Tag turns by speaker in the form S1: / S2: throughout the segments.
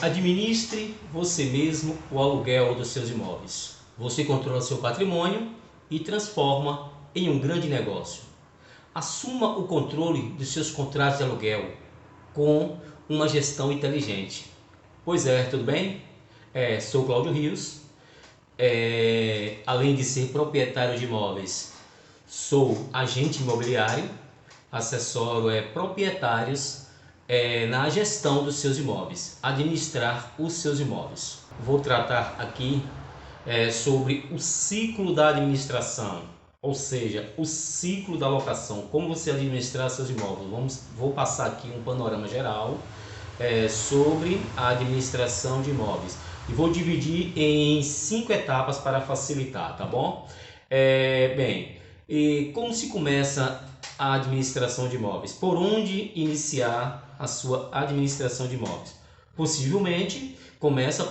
S1: Administre você mesmo o aluguel dos seus imóveis. Você controla seu patrimônio e transforma em um grande negócio. Assuma o controle dos seus contratos de aluguel com uma gestão inteligente. Pois é, tudo bem? Sou Cláudio Rios. Além de ser proprietário de imóveis, sou agente imobiliário, assessoro proprietários na gestão dos seus imóveis, administrar os seus imóveis. Vou tratar aqui sobre o ciclo da administração, ou seja, o ciclo da locação, como você administrar seus imóveis. Vou passar aqui um panorama geral sobre a administração de imóveis e vou dividir em 5 etapas para facilitar, tá bom? E como se começa a administração de imóveis? Por onde iniciar a sua administração de imóveis? Possivelmente começa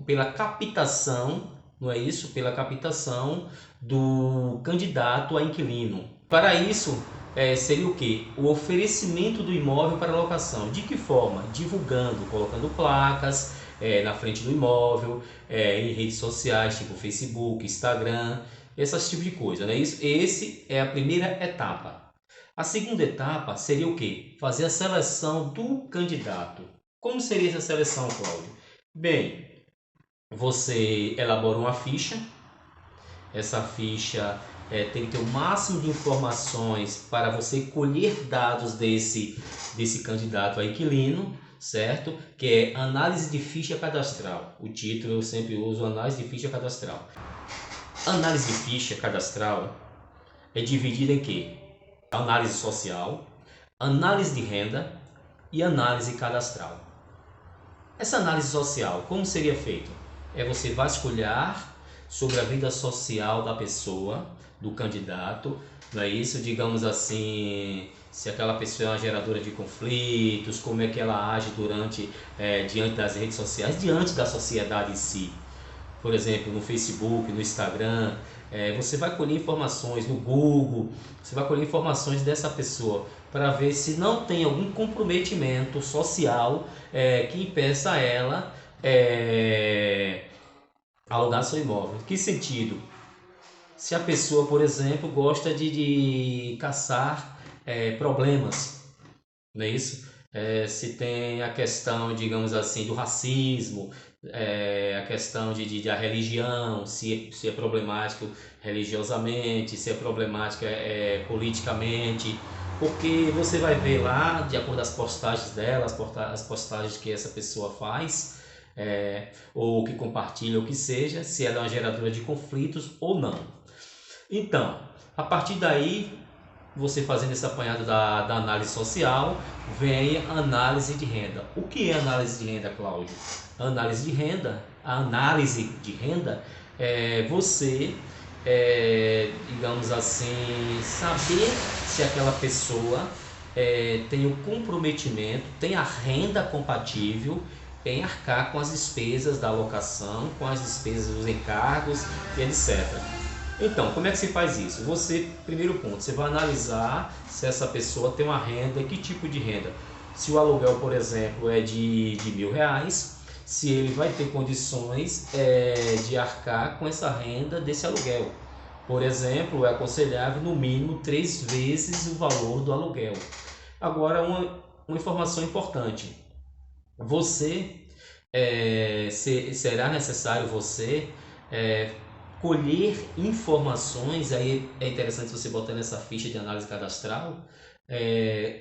S1: pela captação, não é isso? Pela captação do candidato a inquilino. Para isso, seria o que? O oferecimento do imóvel para locação. De que forma? Divulgando, colocando placas na frente do imóvel, em redes sociais, tipo Facebook, Instagram, esse tipo de coisa, não é isso? Esse é a primeira etapa. A segunda etapa seria o que? Fazer a seleção do candidato. Como seria essa seleção, Cláudio? Bem, você elabora uma ficha. Essa ficha tem que ter o máximo de informações para você colher dados desse candidato a inquilino, certo? Que é análise de ficha cadastral. O título eu sempre uso análise de ficha cadastral. Análise de ficha cadastral é dividida em quê? Análise social, análise de renda e análise cadastral. Essa análise social, como seria feito? Você vasculhar sobre a vida social da pessoa, do candidato, não é isso? Digamos assim, se aquela pessoa é uma geradora de conflitos, como é que ela age diante das redes sociais, diante da sociedade em si. Por exemplo, no Facebook, no Instagram, você vai colher informações no Google, você vai colher informações dessa pessoa para ver se não tem algum comprometimento social que impeça ela alugar seu imóvel. Que sentido? Se a pessoa, por exemplo, gosta de caçar problemas, não é isso? Se tem a questão, digamos assim, do racismo, a questão de a religião, se é problemático religiosamente, se é problemático politicamente, porque você vai ver lá, de acordo com as postagens dela, as postagens que essa pessoa faz, ou que compartilha, ou que seja, se ela é uma geradora de conflitos ou não. Então, a partir daí, você fazendo esse apanhado da análise social, vem a análise de renda. O que é análise de renda, Cláudio? A análise de renda é você, digamos assim, saber se aquela pessoa tem o comprometimento, tem a renda compatível em arcar com as despesas da locação, com as despesas dos encargos e etc. Então, como é que se faz isso? Primeiro ponto, você vai analisar se essa pessoa tem uma renda, que tipo de renda. Se o aluguel, por exemplo, é de R$ 1.000, se ele vai ter condições de arcar com essa renda desse aluguel. Por exemplo, é aconselhável no mínimo 3 vezes o valor do aluguel. Agora, uma informação importante. Será necessário você colher informações, aí é interessante você botar nessa ficha de análise cadastral,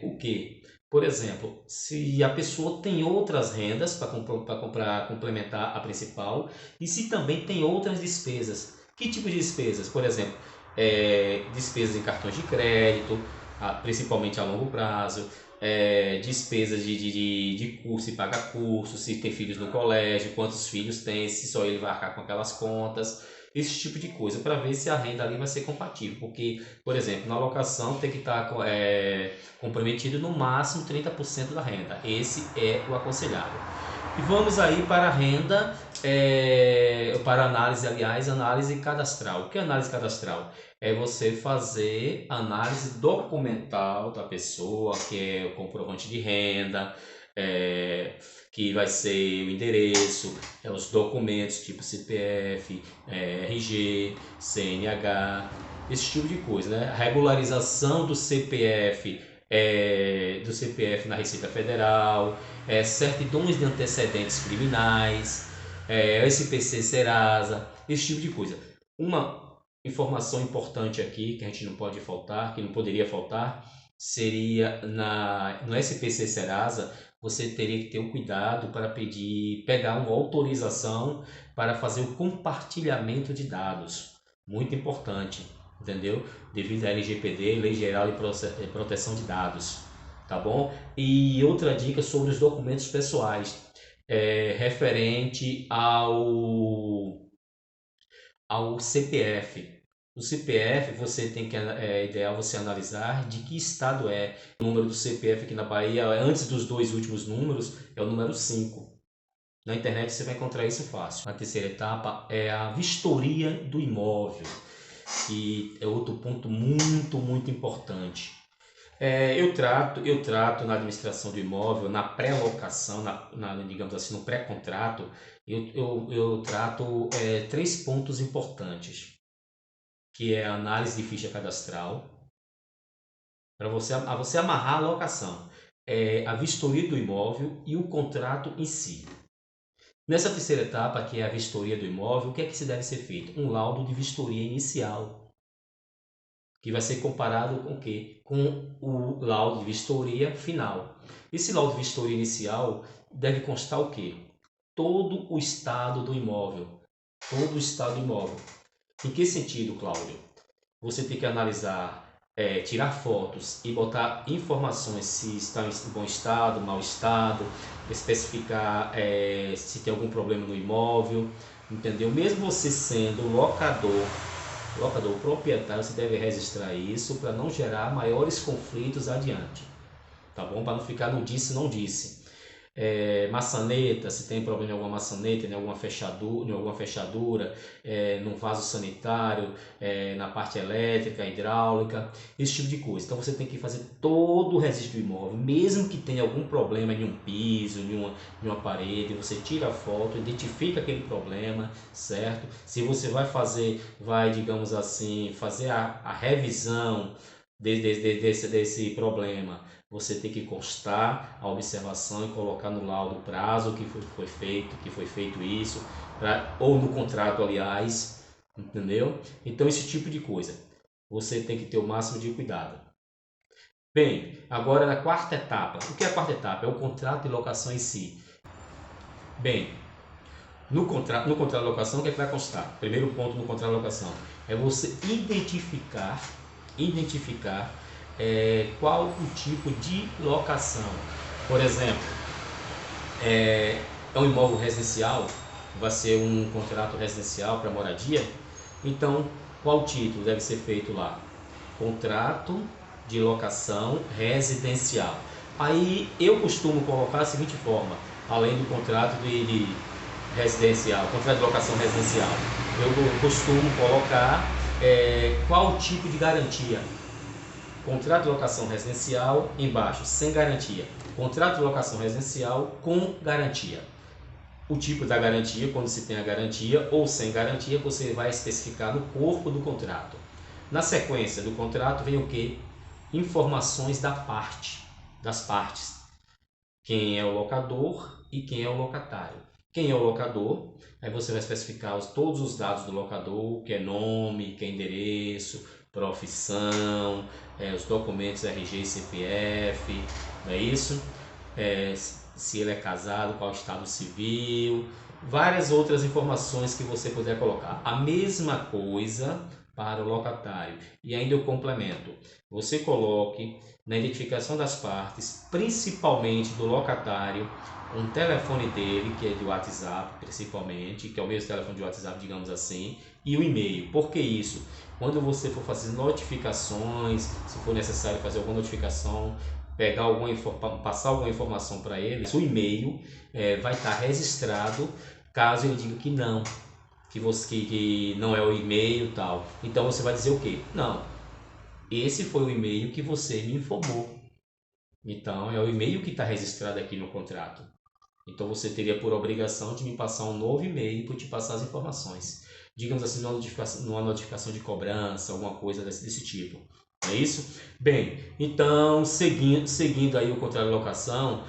S1: o que? Por exemplo, se a pessoa tem outras rendas para complementar a principal e se também tem outras despesas. Que tipo de despesas? Por exemplo, despesas em cartões de crédito, principalmente a longo prazo, despesas de curso e pagar curso, se tem filhos no colégio, quantos filhos tem, se só ele vai arcar com aquelas contas, esse tipo de coisa, para ver se a renda ali vai ser compatível. Porque, por exemplo, na locação tem que estar comprometido no máximo 30% da renda. Esse é o aconselhável. E vamos aí para a renda, para análise cadastral. O que é análise cadastral? É você fazer análise documental da pessoa, que é o comprovante de renda, que vai ser o endereço, os documentos tipo CPF, RG, CNH, esse tipo de coisa, né? A regularização do CPF na Receita Federal, certidões de antecedentes criminais, SPC Serasa, esse tipo de coisa. Uma informação importante aqui que a gente não pode faltar, que não poderia faltar, seria no SPC Serasa, você teria que ter um cuidado para pegar uma autorização para fazer o compartilhamento de dados. Muito importante, entendeu? Devido à LGPD, Lei Geral de Proteção de Dados, tá bom? E outra dica sobre os documentos pessoais, referente ao CPF. O CPF você tem que é ideal você analisar de que estado é. O número do CPF aqui na Bahia, antes dos dois últimos números, é o número 5. Na internet você vai encontrar isso fácil. A terceira etapa é a vistoria do imóvel, que é outro ponto muito importante. Eu trato na administração do imóvel, na pré-locação, digamos assim, no pré-contrato, eu trato 3 pontos importantes, que é a análise de ficha cadastral, para você amarrar a locação, a vistoria do imóvel e o contrato em si. Nessa terceira etapa, que é a vistoria do imóvel, o que é que se deve ser feito? Um laudo de vistoria inicial, que vai ser comparado com o quê? Com o laudo de vistoria final. Esse laudo de vistoria inicial deve constar o quê? Todo o estado do imóvel. Todo o estado do imóvel. Em que sentido, Cláudio? Você tem que analisar, tirar fotos e botar informações se está em bom estado, mau estado, especificar se tem algum problema no imóvel, entendeu? Mesmo você sendo locador, proprietário, você deve registrar isso para não gerar maiores conflitos adiante, tá bom? Para não ficar no disse, não disse. Maçaneta, se tem problema em alguma maçaneta, em alguma fechadura, no vaso sanitário, na parte elétrica, hidráulica, esse tipo de coisa. Então você tem que fazer todo o registro do imóvel, mesmo que tenha algum problema em um piso, em uma parede, você tira a foto, identifica aquele problema, certo? Se você digamos assim, fazer a revisão desse problema, você tem que constar a observação e colocar no laudo o prazo que foi feito isso, ou no contrato, aliás, entendeu? Então esse tipo de coisa, você tem que ter o máximo de cuidado. Bem, agora na quarta etapa. O que é a quarta etapa? É o contrato de locação em si. Bem, no contrato de locação, o que é que vai constar? Primeiro ponto no contrato de locação é você identificar qual o tipo de locação. Por exemplo, é um imóvel residencial, vai ser um contrato residencial para moradia, então qual título deve ser feito lá? Contrato de locação residencial. Aí eu costumo colocar da seguinte forma, além do contrato de residencial, contrato de locação residencial, eu costumo colocar qual tipo de garantia. Contrato de locação residencial, embaixo, sem garantia. Contrato de locação residencial com garantia. O tipo da garantia, quando se tem a garantia ou sem garantia, você vai especificar no corpo do contrato. Na sequência do contrato vem o que? Informações das partes. Quem é o locador e quem é o locatário. Quem é o locador? Aí você vai especificar todos os dados do locador, que é nome, que é endereço, profissão, os documentos RG e CPF, não é isso? Se ele é casado, qual estado civil, várias outras informações que você puder colocar. A mesma coisa para o locatário. E ainda eu complemento. Você coloque na identificação das partes, principalmente do locatário, um telefone dele, que é de WhatsApp, principalmente, que é o mesmo telefone de WhatsApp, digamos assim, e o e-mail. Por que isso? Quando você for fazer notificações, se for necessário fazer alguma notificação, passar alguma informação para ele, o e-mail vai estar registrado caso ele diga que não, que não é o e-mail e tal. Então você vai dizer o quê? Não, esse foi o e-mail que você me informou. Então é o e-mail que está registrado aqui no contrato. Então você teria por obrigação de me passar um novo e-mail para te passar as informações. Digamos assim, numa notificação de cobrança, alguma coisa desse tipo. É isso? Bem, então seguindo aí o contrato de locação,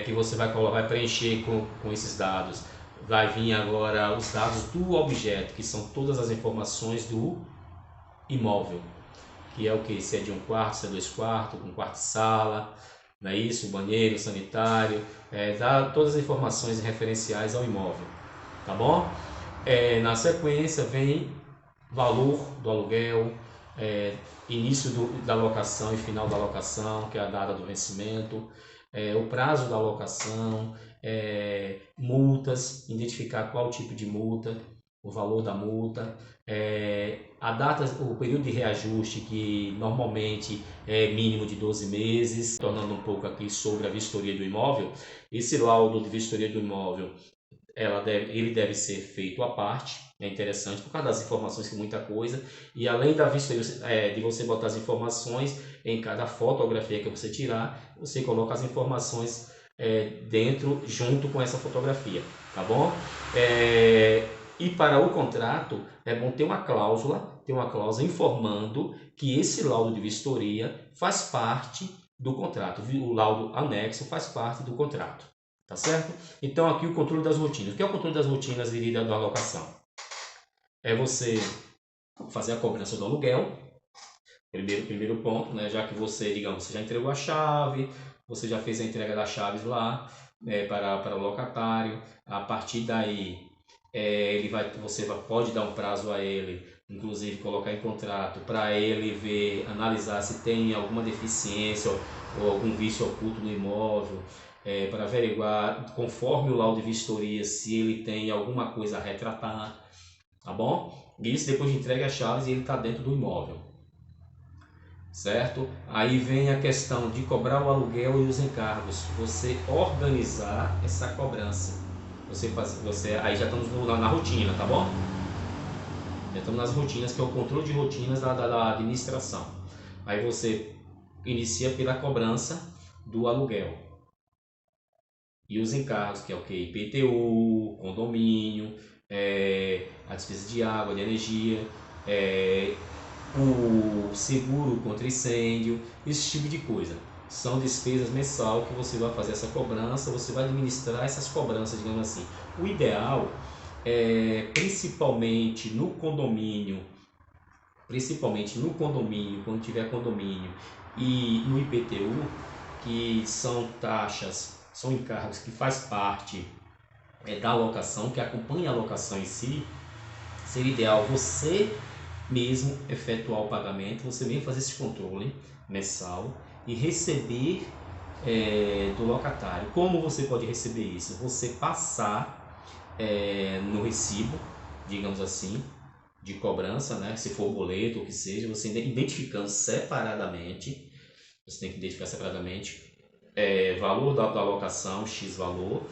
S1: que você vai preencher com esses dados, vai vir agora os dados do objeto, que são todas as informações do imóvel, que é o que? Se é de um quarto, se é 2 quartos, com quarto e sala, não é isso? Banheiro, sanitário, dá todas as informações referenciais ao imóvel, tá bom? Na sequência vem valor do aluguel, início da locação e final da locação, que é a data do vencimento, o prazo da locação, multas, identificar qual tipo de multa, o valor da multa, a data, o período de reajuste, que normalmente é mínimo de 12 meses, tornando um pouco aqui sobre a vistoria do imóvel. Esse laudo de vistoria do imóvel, ele deve ser feito à parte, é interessante por causa das informações, que é muita coisa, e além da vistoria, de você botar as informações em cada fotografia que você tirar, você coloca as informações dentro, junto com essa fotografia, tá bom? E para o contrato, é bom ter uma cláusula informando que esse laudo de vistoria faz parte do contrato, o laudo anexo faz parte do contrato. Tá certo? Então aqui o controle das rotinas. O que é o controle das rotinas da alocação? É você fazer a cobrança do aluguel, primeiro ponto, né? Já que você, digamos, você já entregou a chave, você já fez a entrega das chaves lá, para o locatário. A partir daí, você pode dar um prazo a ele, inclusive colocar em contrato, para ele analisar se tem alguma deficiência ou algum vício oculto no imóvel, para averiguar, conforme o laudo de vistoria, se ele tem alguma coisa a retratar, tá bom? Isso depois de entrega as chaves e ele está dentro do imóvel, certo? Aí vem a questão de cobrar o aluguel e os encargos, você organizar essa cobrança. Aí já estamos na rotina, tá bom? Já estamos nas rotinas, que é o controle de rotinas da administração. Aí você inicia pela cobrança do aluguel. E os encargos, que é o que? IPTU, condomínio, a despesa de água, de energia, o seguro contra incêndio, esse tipo de coisa. São despesas mensal que você vai fazer essa cobrança, você vai administrar essas cobranças, digamos assim. O ideal é, principalmente no condomínio, quando tiver condomínio, e no IPTU, que são taxas, são encargos que faz parte da alocação, que acompanha a alocação em si, seria ideal você mesmo efetuar o pagamento, você mesmo fazer esse controle mensal e receber do locatário. Como você pode receber isso? Você passar no recibo, digamos assim, de cobrança, né? Se for boleto ou que seja, você identificando separadamente, você tem que identificar separadamente valor da alocação, X valor,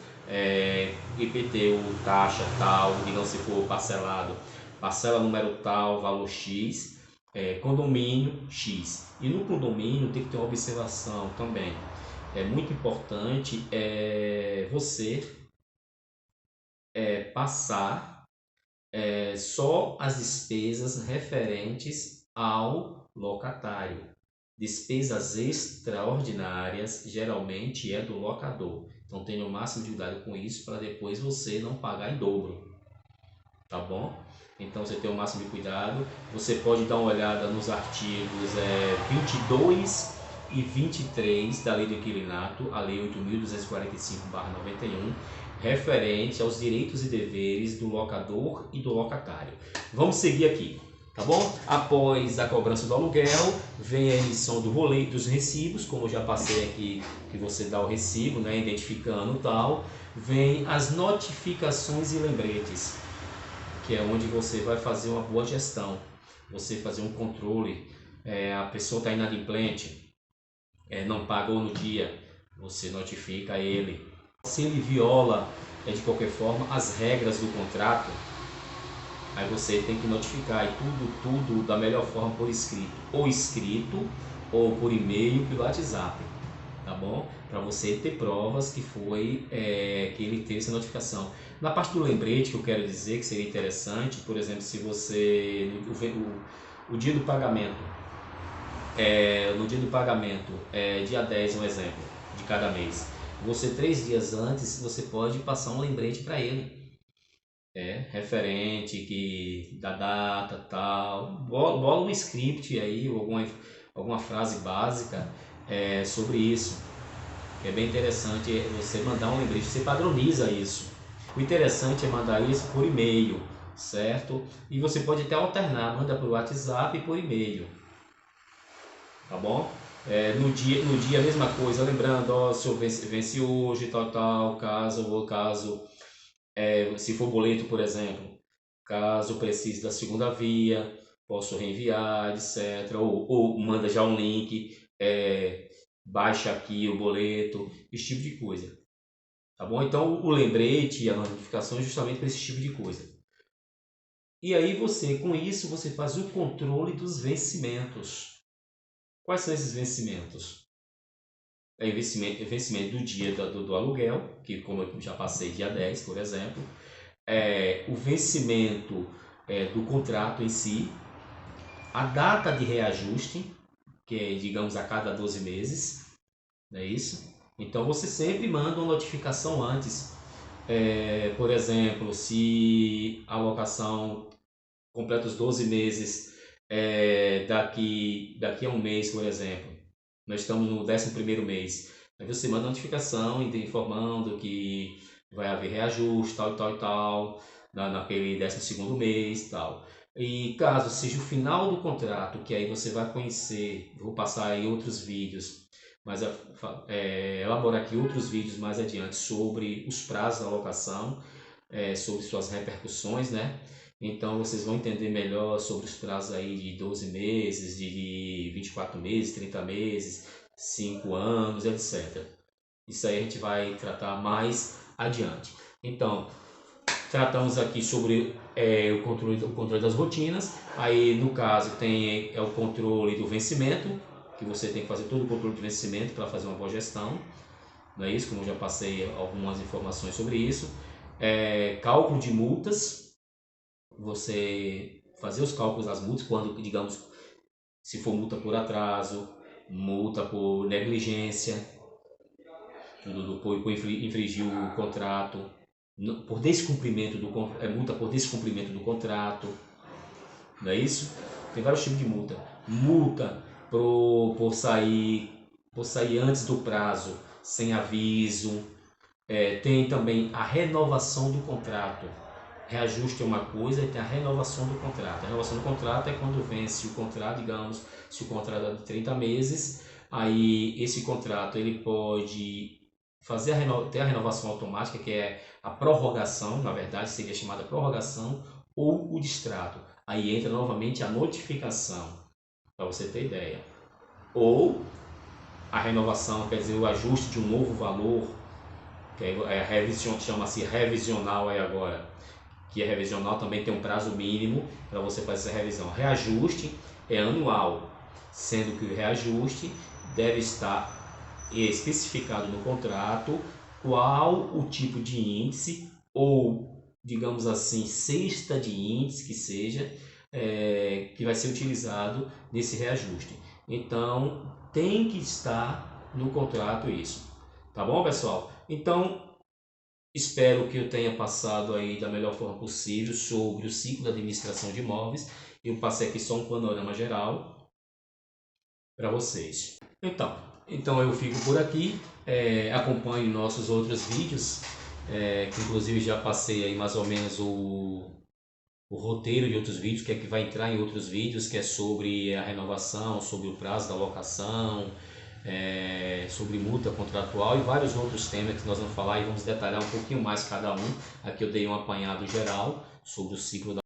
S1: IPTU, taxa tal, digamos, se for parcelado, parcela número tal, valor X, condomínio X. E no condomínio tem que ter uma observação também. É muito importante você passar só as despesas referentes ao locatário. Despesas extraordinárias geralmente é do locador. Então tenha o máximo de cuidado com isso para depois você não pagar em dobro. Tá bom? Então você tem o máximo de cuidado. Você pode dar uma olhada nos artigos 22 e 23 da Lei do Inquilinato, a Lei 8.245/91, referente aos direitos e deveres do locador e do locatário. Vamos seguir aqui. Tá bom? Após a cobrança do aluguel, vem a emissão dos recibos, como eu já passei aqui, que você dá o recibo, né, identificando tal. Vem as notificações e lembretes, que é onde você vai fazer uma boa gestão, você fazer um controle, a pessoa está inadimplente, não pagou no dia, você notifica ele. Se ele viola, de qualquer forma, as regras do contrato, aí você tem que notificar, e tudo da melhor forma por escrito, ou por e-mail, pelo WhatsApp, tá bom? Para você ter provas que foi que ele teve essa notificação. Na parte do lembrete, que eu quero dizer que seria interessante, por exemplo, se você o dia do pagamento no dia do pagamento dia 10, um exemplo, de cada mês. Você 3 dias antes, você pode passar um lembrete para ele. Referente da data, tal. Bola um script aí, ou alguma frase básica sobre isso. É bem interessante você mandar um lembrete, você padroniza isso. O interessante é mandar isso por e-mail, certo? E você pode até alternar, manda por WhatsApp e por e-mail, tá bom? No dia a mesma coisa, lembrando, ó, se eu vence hoje, tal, caso se for boleto, por exemplo, caso precise da segunda via, posso reenviar, etc. Ou manda já um link, baixa aqui o boleto, esse tipo de coisa. Tá bom? Então o lembrete e a notificação é justamente para esse tipo de coisa. E aí com isso, você faz o controle dos vencimentos. Quais são esses vencimentos? Vencimento do dia do aluguel, que como eu já passei dia 10, por exemplo. O vencimento do contrato em si. A data de reajuste, que é, digamos, a cada 12 meses. Não é isso? Então você sempre manda uma notificação antes. Por exemplo, se a locação completa os 12 meses daqui a um mês, por exemplo, nós estamos no 11º mês, aí você manda notificação informando que vai haver reajuste, tal, naquele 12º mês, tal. E caso seja o final do contrato, que aí você vai conhecer, vou passar aí outros vídeos, mas elaborar aqui outros vídeos mais adiante sobre os prazos da locação, sobre suas repercussões, né? Então vocês vão entender melhor sobre os prazos aí de 12 meses, de 24 meses, 30 meses, 5 anos, etc. Isso aí a gente vai tratar mais adiante. Então, tratamos aqui sobre o controle das rotinas. Aí no caso tem o controle do vencimento, que você tem que fazer todo o controle de vencimento para fazer uma boa gestão. Não é isso? Como eu já passei algumas informações sobre isso. Cálculo de multas. Você fazer os cálculos das multas quando, digamos, se for multa por atraso, multa por negligência, por infringir o contrato, por descumprimento multa por descumprimento do contrato, não é isso? Tem vários tipos de multa. Multa por sair antes do prazo, sem aviso. Tem também a renovação do contrato. Reajuste é uma coisa e tem a renovação do contrato. A renovação do contrato é quando vence o contrato, digamos, se o contrato é de 30 meses, aí esse contrato ele pode ter a renovação automática, que é a prorrogação, na verdade seria chamada prorrogação, ou o distrato. Aí entra novamente a notificação, para você ter ideia. Ou a renovação, quer dizer, o ajuste de um novo valor, que é a revisão, chama-se revisional aí agora, que é revisional, também tem um prazo mínimo para você fazer essa revisão. Reajuste é anual, sendo que o reajuste deve estar especificado no contrato qual o tipo de índice ou, digamos assim, cesta de índice que seja, que vai ser utilizado nesse reajuste. Então, tem que estar no contrato isso. Tá bom, pessoal? Então, espero que eu tenha passado aí da melhor forma possível sobre o ciclo da administração de imóveis. Eu passei aqui só um panorama geral para vocês. Então eu fico por aqui, acompanhe nossos outros vídeos, que inclusive já passei aí mais ou menos o roteiro de outros vídeos, que é que vai entrar em outros vídeos, que é sobre a renovação, sobre o prazo da locação, sobre multa contratual e vários outros temas que nós vamos falar e vamos detalhar um pouquinho mais cada um. Aqui eu dei um apanhado geral sobre o ciclo da